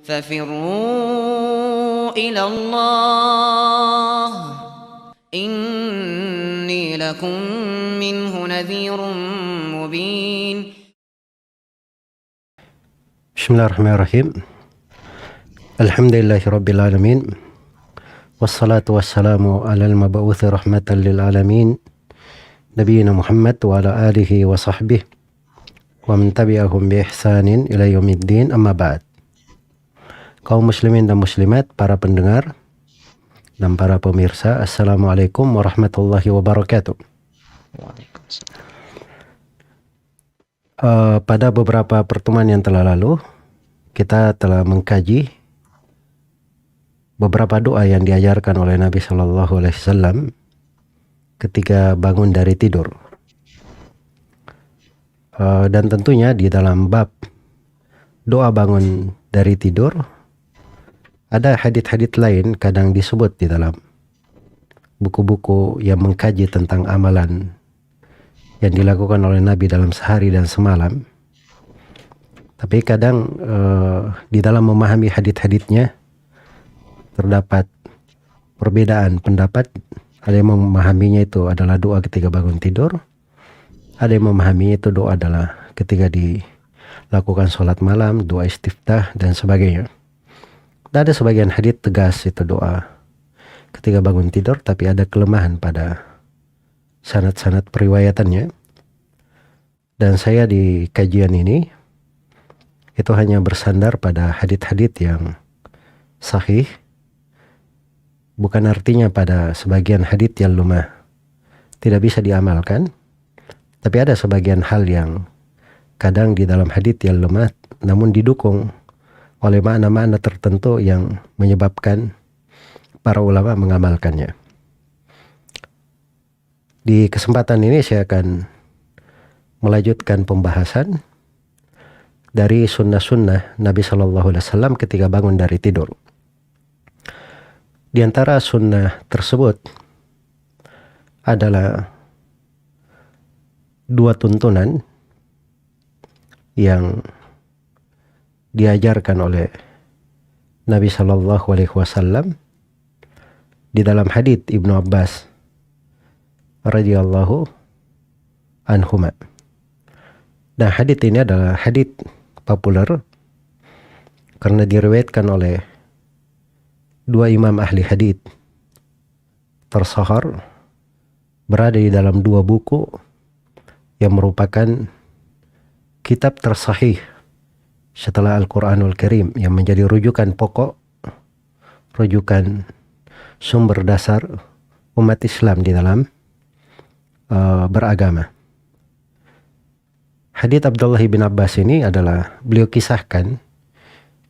ففروا إلى الله إني لكم منه نذير مبين. Bismillahirrahmanirrahim. Alhamdulillahirrabbilalamin. Wassalatu wassalamu ala al-mab'uthi rahmatan lil alamin. Nabiyyina Muhammad wa ala alihi wa sahbihi wa man tabi'ahum bi ihsanin ila yaumiddin, amma ba'd. Kaum muslimin dan muslimat, para pendengar dan para pemirsa, assalamualaikum warahmatullahi wabarakatuh. Pada beberapa pertemuan yang telah lalu, kita telah mengkaji beberapa doa yang diajarkan oleh Nabi Shallallahu Alaihi Wasallam ketika bangun dari tidur. Dan tentunya di dalam bab doa bangun dari tidur, ada hadits-hadits lain kadang disebut di dalam buku-buku yang mengkaji tentang amalan yang dilakukan oleh Nabi dalam sehari dan semalam. Tapi kadang di dalam memahami hadits-haditsnya terdapat perbedaan pendapat. Ada yang memahaminya itu adalah doa ketika bangun tidur, ada yang memahami itu doa adalah ketika dilakukan sholat malam, doa istiftah dan sebagainya. Dan ada sebagian hadits tegas itu doa ketika bangun tidur, tapi ada kelemahan pada sanad-sanad periwayatannya. Dan saya di kajian ini itu hanya bersandar pada hadits-hadits yang sahih, bukan artinya pada sebagian hadits yang lemah tidak bisa diamalkan, tapi ada sebagian hal yang kadang di dalam hadits yang lemah namun didukung oleh makna-makna tertentu yang menyebabkan para ulama mengamalkannya. Di kesempatan ini saya akan melanjutkan pembahasan dari sunnah-sunnah Nabi Shallallahu Alaihi Wasallam ketika bangun dari tidur. Di antara sunnah tersebut adalah dua tuntunan yang diajarkan oleh Nabi Shallallahu Alaihi Wasallam di dalam hadits Ibnu Abbas radhiyallahu anhuma. Dan hadits ini adalah hadits populer karena diriwayatkan oleh dua imam ahli hadits tersahar, berada di dalam dua buku yang merupakan kitab tersahih setelah Al-Quranul Karim, yang menjadi rujukan pokok, rujukan sumber dasar umat Islam di dalam beragama. Hadits Abdullah bin Abbas ini adalah beliau kisahkan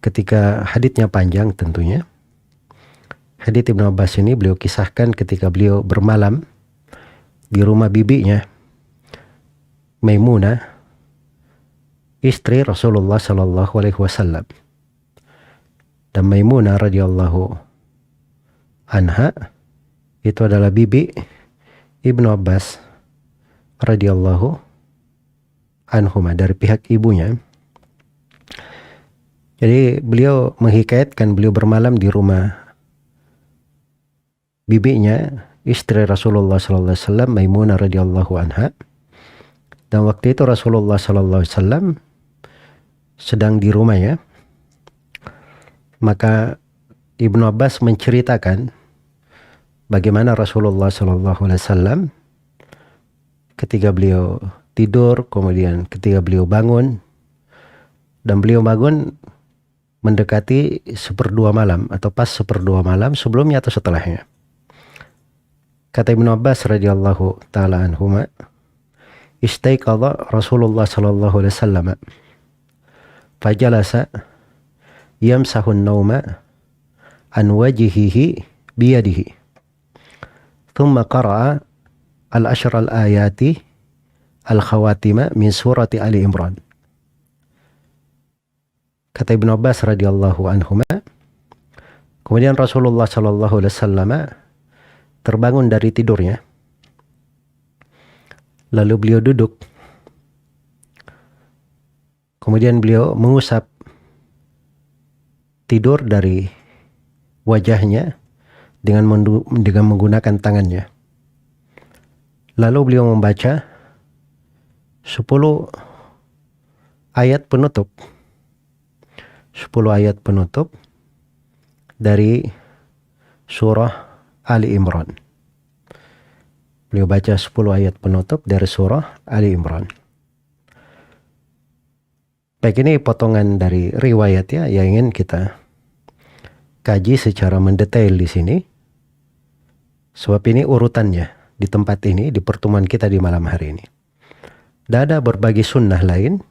ketika haditsnya panjang tentunya. Hadits Ibnu Abbas ini beliau kisahkan ketika beliau bermalam di rumah bibinya Maimunah, istri Rasulullah Sallallahu Alaihi Wasallam. Dan Maimunah radhiyallahu anha itu adalah bibi Ibnu Abbas radhiyallahu anhuma, dari pihak ibunya. Jadi beliau menghikayatkan beliau bermalam di rumah bibinya, istri Rasulullah Sallallahu Alaihi Wasallam, Maimunah radhiyallahu anha. Dan waktu itu Rasulullah Sallallahu Alaihi Wasallam sedang di rumahnya. Maka Ibnu Abbas menceritakan bagaimana Rasulullah Sallallahu Alaihi Wasallam ketika beliau tidur, kemudian ketika beliau bangun, dan beliau bangun mendekati seperdua malam atau pas seperdua malam, sebelumnya atau setelahnya. Kata Ibnu Abbas radhiyallahu taala anhuma, istaiqadha Rasulullah sallallahu alaihi wasallam fajalasa yamsahu an-nawma an wajhihi biyadihi thumma qara'a al-ashra al-ayati al-khawatima min surati Ali Imran. Kata Ibnu Abbas radhiyallahu anhuma, kemudian Rasulullah sallallahu alaihi wasallam terbangun dari tidurnya, lalu beliau duduk, kemudian beliau mengusap tidur dari wajahnya dengan menggunakan tangannya. Lalu beliau membaca 10 ayat penutup. 10 ayat penutup dari surah Ali Imran. Beliau baca 10 ayat penutup dari surah Ali Imran. Baik, ini potongan dari riwayat ya yang ingin kita kaji secara mendetail di sini. Sebab ini urutannya di tempat ini, di pertemuan kita di malam hari ini. Dan ada berbagai sunnah lain.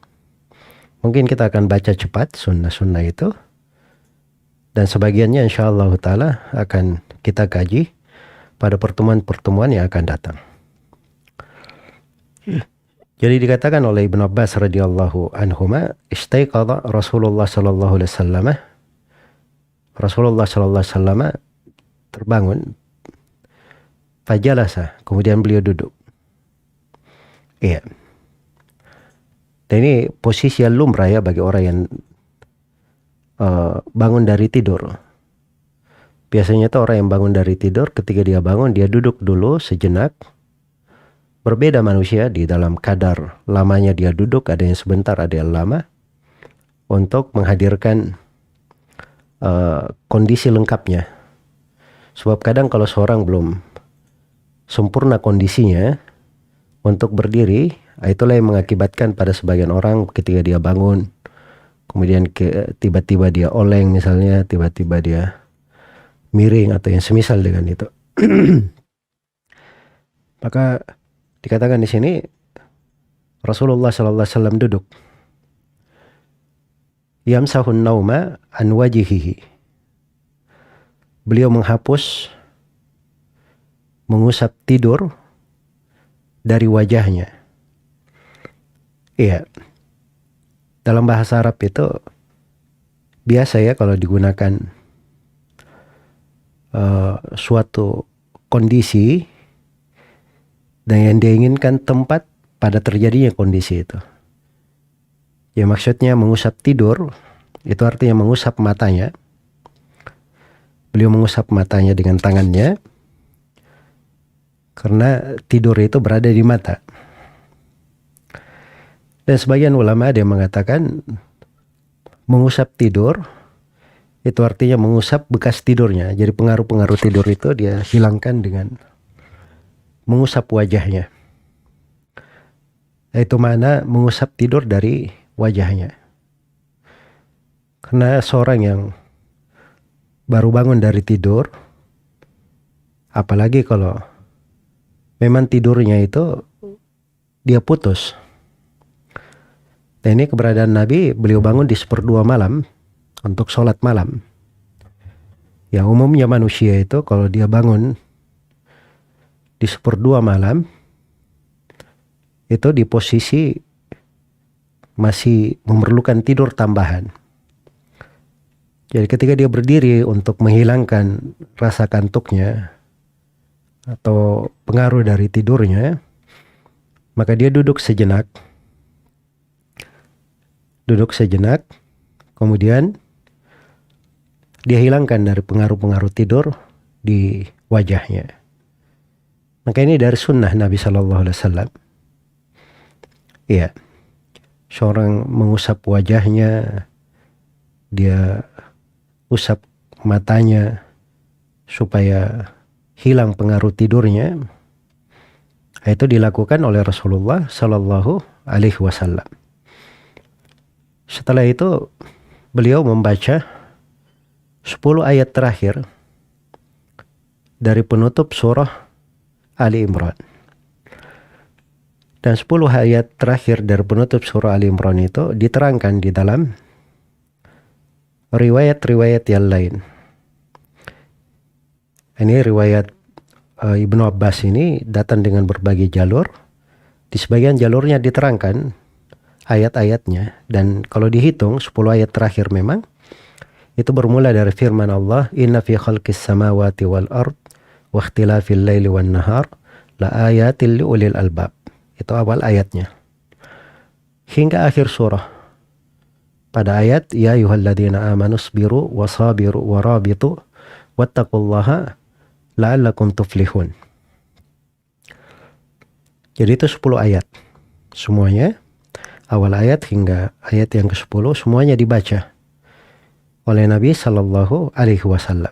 Mungkin kita akan baca cepat sunnah-sunnah itu. Dan sebagiannya insyaAllah ta'ala akan kita kaji pada pertemuan-pertemuan yang akan datang. Jadi dikatakan oleh Ibn Abbas radhiyallahu anhuma, istaiqadha Rasulullah sallallahu alaihi wasallam. Rasulullah sallallahu alaihi wasallam terbangun, fajalasa, kemudian beliau duduk. Iya. Dan ini posisi yang lumrah ya bagi orang yang bangun dari tidur. Biasanya itu orang yang bangun dari tidur, ketika dia bangun dia duduk dulu sejenak. Berbeda manusia di dalam kadar lamanya dia duduk, ada yang sebentar, ada yang lama, untuk menghadirkan kondisi lengkapnya. Sebab kadang kalau seorang belum sempurna kondisinya untuk berdiri, itulah yang mengakibatkan pada sebagian orang ketika dia bangun, kemudian tiba-tiba dia oleng misalnya, tiba-tiba dia miring atau yang semisal dengan itu. Maka dikatakan di sini Rasulullah sallallahu alaihi wasallam duduk. Yamsahun nauma an wajihihi. Beliau menghapus, mengusap tidur dari wajahnya. Iya. Dalam bahasa Arab itu biasa ya kalau digunakan suatu kondisi dan yang diinginkan tempat pada terjadinya kondisi itu. Ya maksudnya mengusap tidur, itu artinya mengusap matanya. Beliau mengusap matanya dengan tangannya, karena tidur itu berada di mata. Dan sebagian ulama ada yang mengatakan mengusap tidur itu artinya mengusap bekas tidurnya. Jadi pengaruh-pengaruh tidur itu dia hilangkan dengan mengusap wajahnya. Itu mana mengusap tidur dari wajahnya. Karena seorang yang baru bangun dari tidur, apalagi kalau memang tidurnya itu dia putus. Dan ini keberadaan Nabi, beliau bangun di 1/2 malam untuk sholat malam. Ya umumnya manusia itu kalau dia bangun di 1/2 malam, itu di posisi masih memerlukan tidur tambahan. Jadi ketika dia berdiri untuk menghilangkan rasa kantuknya atau pengaruh dari tidurnya, maka dia duduk sejenak. Kemudian dia hilangkan dari pengaruh-pengaruh tidur di wajahnya. Maka ini dari sunnah Nabi Sallallahu Alaihi Wasallam. Iya, seorang mengusap wajahnya, dia usap matanya supaya hilang pengaruh tidurnya. Itu dilakukan oleh Rasulullah Sallallahu Alaihi Wasallam. Setelah itu beliau membaca 10 ayat terakhir dari penutup surah Ali Imran. Dan 10 ayat terakhir dari penutup surah Ali Imran itu diterangkan di dalam riwayat-riwayat yang lain. Ini riwayat Ibnu Abbas ini datang dengan berbagai jalur. Di sebagian jalurnya diterangkan ayat-ayatnya. Dan kalau dihitung 10 ayat terakhir memang itu bermula dari firman Allah, inna fi khalqis samawati wal ard wa ikhtilafil laili wan nahar la ayatil li ulil albab. Itu awal ayatnya hingga akhir surah. pada ayat ya ayyuhalladzina amanu sabiru wasabiru warabitu wattaqullaha la'allakum tuflihun. Jadi itu 10 ayat. Semuanya awal ayat hingga ayat yang ke-10 semuanya dibaca oleh Nabi Shallallahu Alaihi Wasallam.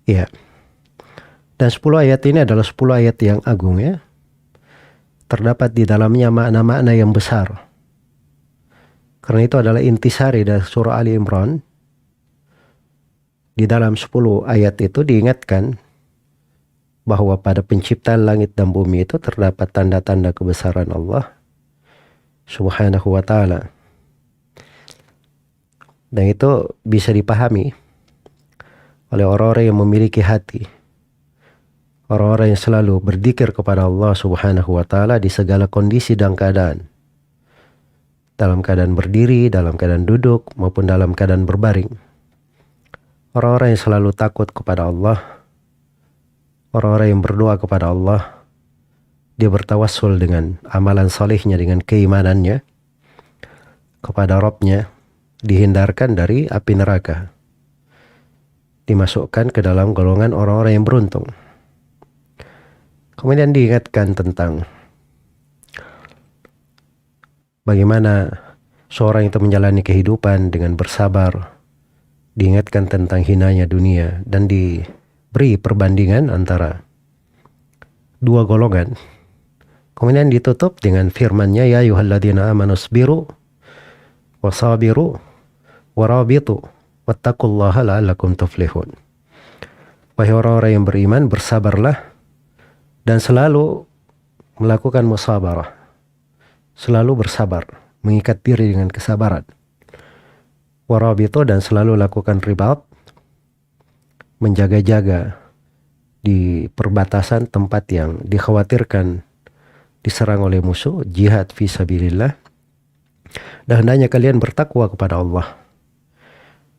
Ya. Dan 10 ayat ini adalah 10 ayat yang agung ya. Terdapat di dalamnya makna-makna yang besar. Karena itu adalah intisari dari surah Ali Imran. Di dalam 10 ayat itu diingatkan bahwa pada penciptaan langit dan bumi itu terdapat tanda-tanda kebesaran Allah Subhanahu wa ta'ala. Dan itu bisa dipahami oleh orang-orang yang memiliki hati. Orang-orang yang selalu berzikir kepada Allah Subhanahu wa ta'ala di segala kondisi dan keadaan. Dalam keadaan berdiri, dalam keadaan duduk, maupun dalam keadaan berbaring. Orang-orang yang selalu takut kepada Allah. Orang-orang yang berdoa kepada Allah. Dia bertawassul dengan amalan salihnya, dengan keimanannya kepada Rabbnya. Dihindarkan dari api neraka. Dimasukkan ke dalam golongan orang-orang yang beruntung. Kemudian diingatkan tentang bagaimana seorang itu menjalani kehidupan dengan bersabar. Diingatkan tentang hinanya dunia. Dan diberi perbandingan antara dua golongan. Kemudian ditutup dengan firman-Nya ya ayyuhalladzina amanu sabiru wasabiru warabitu wattaqullaha la'allakum tuflihun. Wahai orang-orang yang beriman, bersabarlah dan selalu melakukan musabarah. Selalu bersabar, mengikat diri dengan kesabaran. Warabitu, dan selalu lakukan ribat, menjaga-jaga di perbatasan tempat yang dikhawatirkan diserang oleh musuh, jihad fi sabilillah. Dan hendaknya kalian bertakwa kepada Allah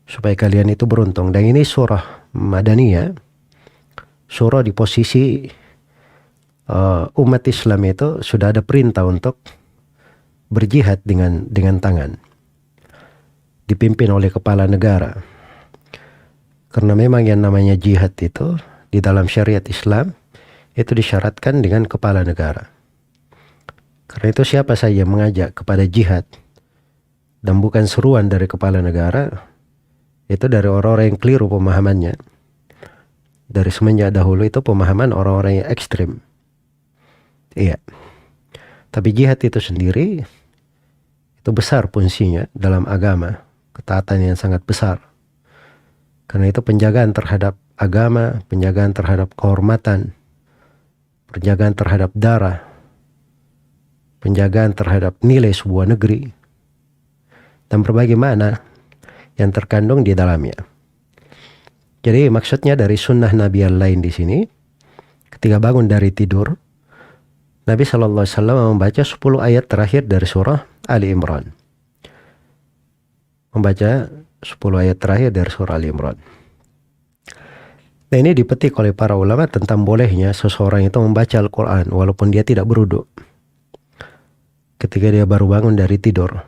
supaya kalian itu beruntung. Dan ini surah Madaniyah, surah di posisi umat Islam itu sudah ada perintah untuk berjihad dengan tangan, dipimpin oleh kepala negara. Karena memang yang namanya jihad itu di dalam syariat Islam itu disyaratkan dengan kepala negara. Karena itu siapa saja mengajak kepada jihad dan bukan seruan dari kepala negara, itu dari orang-orang yang keliru pemahamannya. Dari semenjak dahulu itu pemahaman orang-orang yang ekstrim. Iya. Tapi jihad itu sendiri itu besar fungsinya dalam agama, ketaatan yang sangat besar. Karena itu penjagaan terhadap agama, penjagaan terhadap kehormatan, penjagaan terhadap darah, penjagaan terhadap nilai sebuah negeri, dan berbagai makna yang terkandung di dalamnya. Jadi maksudnya dari sunnah Nabi yang lain di sini, ketika bangun dari tidur, Nabi SAW membaca 10 ayat terakhir dari surah Ali Imran. Membaca 10 ayat terakhir dari surah Ali Imran. Nah, ini dipetik oleh para ulama tentang bolehnya seseorang itu membaca Al-Quran walaupun dia tidak berwudu ketika dia baru bangun dari tidur.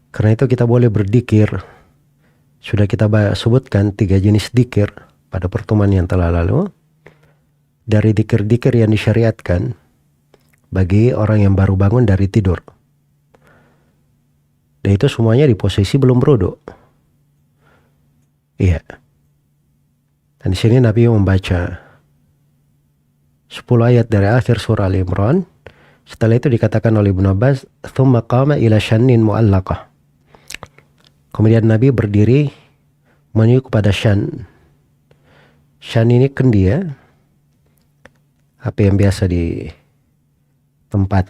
Karena itu kita boleh berzikir. Sudah kita sebutkan 3 jenis dzikir pada pertemuan yang telah lalu. Dari dzikir-dzikir yang disyariatkan bagi orang yang baru bangun dari tidur. Dan itu semuanya di posisi belum berwudu. Iya. Dan di sini Nabi membaca 10 ayat dari akhir surah Al-Imran. Setelah itu dikatakan oleh Ibnu Abbas, "Tsumma qama ila syannin mu'allaqah." Kemudian Nabi berdiri menuju kepada syan. Syan ini kendi ya. Apa yang biasa ditempati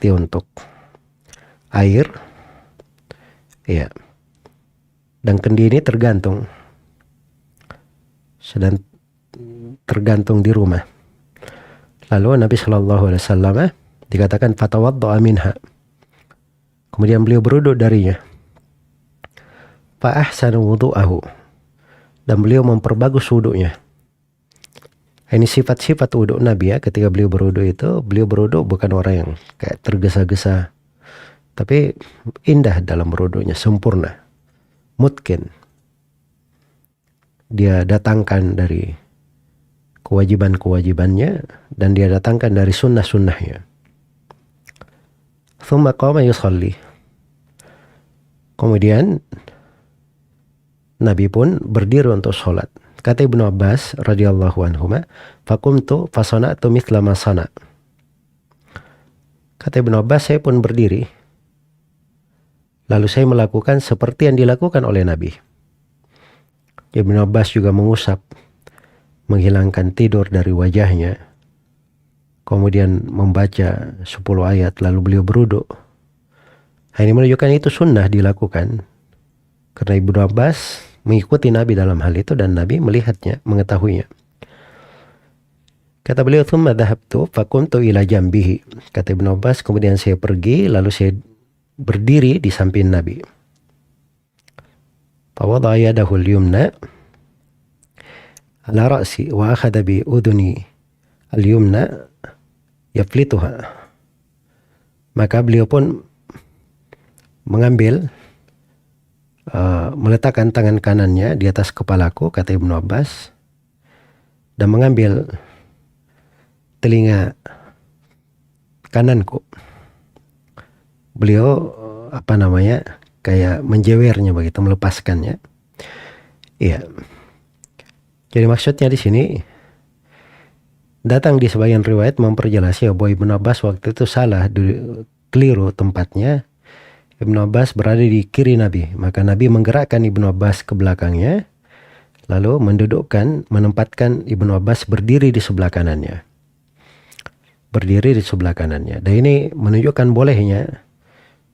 untuk air. Iya. Dan kendi ini tergantung. Sedang tergantung di rumah. Lalu Nabi SAW dikatakan fatawadda'a minha. Kemudian beliau berwudu darinya. Fa ahsana wudu'ahu. Dan beliau memperbagus wudunya. Ini sifat-sifat wudu Nabi ya. Ketika beliau berwudu itu, beliau berwudu bukan orang yang kayak tergesa-gesa, Tapi indah dalam berudunya, sempurna, mutkin. Dia datangkan dari kewajiban-kewajibannya dan dia datangkan dari sunnah-sunnahnya. Thumma qama yusalli. Kemudian Nabi pun berdiri untuk sholat. Kata Ibnu Abbas radhiyallahu anhuma, "Faqumtu fasana'tu mithla ma sana'." Kata Ibnu Abbas, saya pun berdiri. Lalu saya melakukan seperti yang dilakukan oleh Nabi. Ibnu Abbas juga mengusap, menghilangkan tidur dari wajahnya. Kemudian membaca 10 ayat, lalu beliau berwudu. Ini menunjukkan itu sunnah dilakukan. Karena Ibnu Abbas mengikuti Nabi dalam hal itu dan Nabi melihatnya, mengetahuinya. Kata beliau, "Tsumma dhahabtu faqumtu ila jambihi." Kata Ibnu Abbas, kemudian saya pergi lalu saya berdiri di samping Nabi. Fawada'a yadahu al-yumna ala ra'si wa akhadha bi udhuni al-yumna yaflituha. Maka beliau pun mengambil meletakkan tangan kanannya di atas kepalaku, kata Ibnu Abbas, dan mengambil telinga kananku. Beliau kayak menjewernya begitu, melepaskannya. Iya. Jadi maksudnya di sini datang di sebagian riwayat memperjelas bahwa Ibnu Abbas waktu itu salah, keliru tempatnya. Ibnu Abbas berada di kiri Nabi, maka Nabi menggerakkan Ibnu Abbas ke belakangnya, lalu menempatkan Ibnu Abbas berdiri di sebelah kanannya. Berdiri di sebelah kanannya. Dan ini menunjukkan bolehnya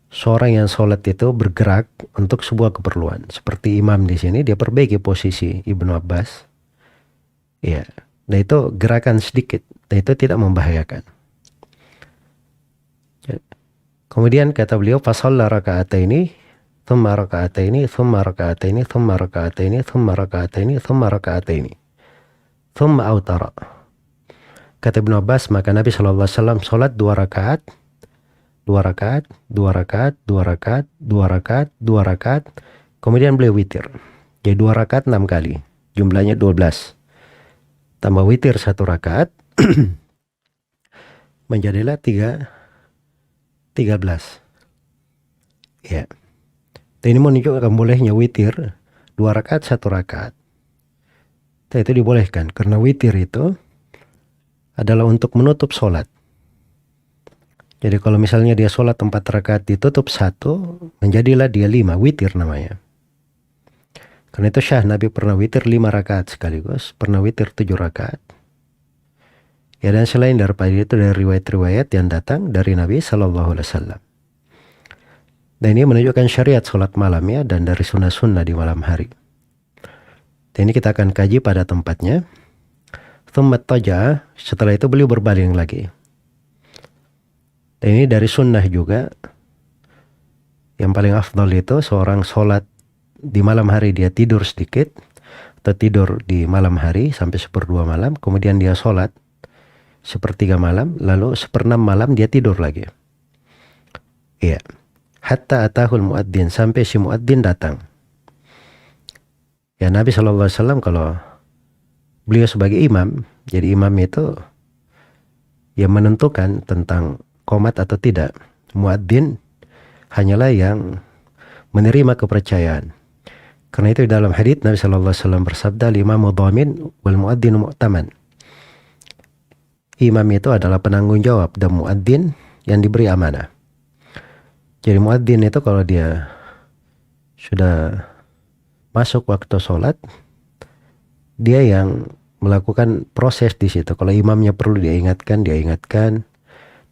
seorang yang sholat itu bergerak untuk sebuah keperluan. Seperti imam di sini, dia perbaiki posisi Ibnu Abbas. Ya, dan itu gerakan sedikit, dan itu tidak membahayakan. Kemudian kata beliau, fasalla raka'ataini, thumma raka'ataini, thumma raka'ataini, thumma raka'ataini, thumma raka'ataini, thumma raka'ataini, thumma autara. Kata Ibnu Abbas, maka Nabi SAW sholat 2 rakaat, 2 rakaat, 2 rakaat, 2 rakaat, 2 rakaat, 2 rakaat. Kemudian beliau witir. Jadi 2 rakaat 6 kali. Jumlahnya 12. Tambah witir 1 rakaat. Menjadilah 13. Ya. Dan ini menunjukkan bolehnya witir 2 rakaat 1 rakaat. Dan itu dibolehkan karena witir itu adalah untuk menutup sholat. Jadi kalau misalnya dia sholat 4 rakaat ditutup 1, menjadilah dia 5, witir namanya. Karena itu syah Nabi pernah witir 5 rakaat sekaligus, pernah witir 7 rakaat. Ya, dan selain daripada itu dari riwayat-riwayat yang datang dari Nabi SAW. Dan ini menunjukkan syariat sholat malam ya, dan dari sunnah-sunnah di malam hari. Dan ini kita akan kaji pada tempatnya. Thumma taja, setelah itu beliau berbaling lagi. Dan ini dari sunnah juga. Yang paling afdal itu seorang sholat di malam hari dia tidur sedikit, atau tidur di malam hari sampai 1/2 malam, kemudian dia sholat 1/3 malam, lalu 1/6 malam dia tidur lagi. Iya. Hatta atahul muadzin, sampai si muadzin datang. Ya, Nabi SAW kalau beliau sebagai imam, jadi imam itu yang menentukan tentang qomat atau tidak. Muadzin hanyalah yang menerima kepercayaan. Karena itu dalam hadits Nabi SAW bersabda, "Imamu dhamin wal muadzinu mu'taman." Imam itu adalah penanggung jawab dan muadzin yang diberi amanah. Jadi muadzin itu kalau dia sudah masuk waktu sholat, dia yang melakukan proses di situ. Kalau imamnya perlu dia ingatkan,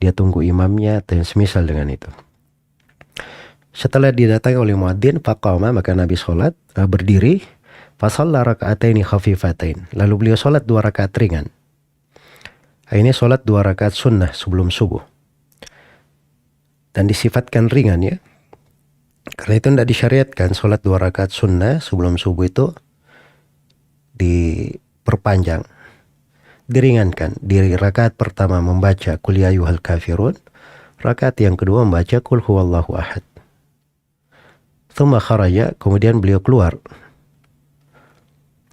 dia tunggu imamnya, dan semisal dengan itu. Setelah didatangi oleh muadzin, faqama, maka Nabi sholat, berdiri, fasalla raka'ataini khafifatain. Lalu beliau sholat 2 rakaat ringan. Ini sholat 2 rakaat sunnah sebelum subuh. Dan disifatkan ringan ya. Karena itu tidak disyariatkan sholat 2 rakaat sunnah sebelum subuh itu diperpanjang. Diringankan. Di rakaat pertama membaca Qul ya ayyuhal kafirun. Rakaat yang kedua membaca Qul huwallahu ahad. Tsumma kharaja, kemudian beliau keluar.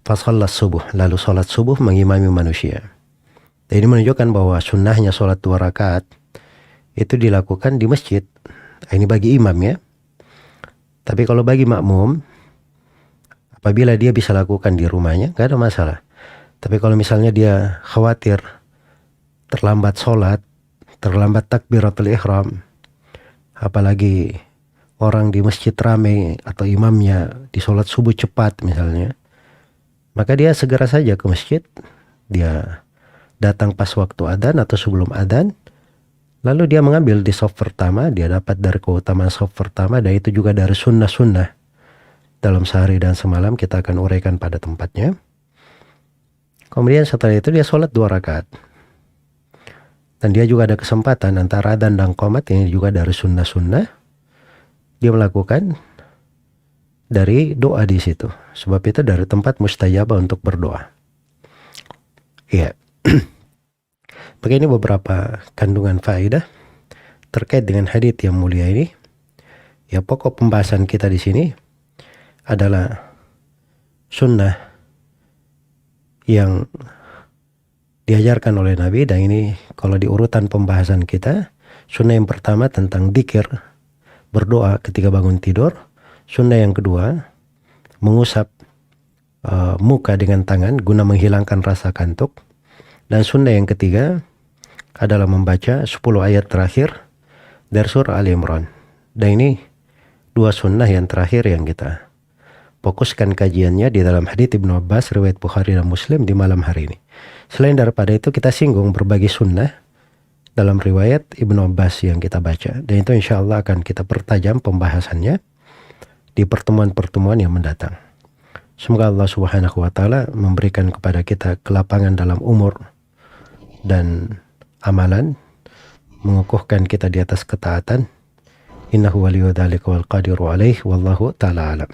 Fasallas subuh, lalu sholat subuh mengimami manusia. Ini menunjukkan bahwa sunnahnya sholat 2 rakaat itu dilakukan di masjid. Ini bagi imam ya. Tapi kalau bagi makmum, apabila dia bisa lakukan di rumahnya, gak ada masalah. Tapi kalau misalnya dia khawatir terlambat sholat, terlambat takbiratul ihram, apalagi orang di masjid ramai atau imamnya di sholat subuh cepat misalnya, maka dia segera saja ke masjid. Dia datang pas waktu adzan atau sebelum adzan, lalu dia mengambil di shaf pertama. Dia dapat dari keutamaan shaf pertama, dan itu juga dari sunnah-sunnah dalam sehari dan semalam, kita akan uraikan pada tempatnya. Kemudian setelah itu dia sholat 2 rakaat. Dan dia juga ada kesempatan antara adzan dan qomat, ini juga dari sunnah-sunnah, dia melakukan dari doa di situ. Sebab itu dari tempat mustajabah untuk berdoa. Iya. Begini beberapa kandungan faedah terkait dengan hadits yang mulia ini. Ya, pokok pembahasan kita di sini adalah sunnah yang diajarkan oleh Nabi, dan ini kalau di urutan pembahasan kita, sunnah yang pertama tentang dzikir, berdoa ketika bangun tidur. Sunnah yang kedua, mengusap muka dengan tangan guna menghilangkan rasa kantuk. Dan sunnah yang ketiga adalah membaca 10 ayat terakhir dari surah Ali Imran. Dan ini 2 sunnah yang terakhir yang kita fokuskan kajiannya di dalam hadits Ibnu Abbas riwayat Bukhari dan Muslim di malam hari ini. Selain daripada itu, kita singgung berbagai sunnah dalam riwayat Ibnu Abbas yang kita baca. Dan itu insya Allah akan kita pertajam pembahasannya di pertemuan-pertemuan yang mendatang. Semoga Allah Subhanahu wa Ta'ala memberikan kepada kita kelapangan dalam umur dan amalan, mengukuhkan kita di atas ketaatan. Innahu waliyyu dzalika wal qadiru alaih, wallahu ta'ala alam.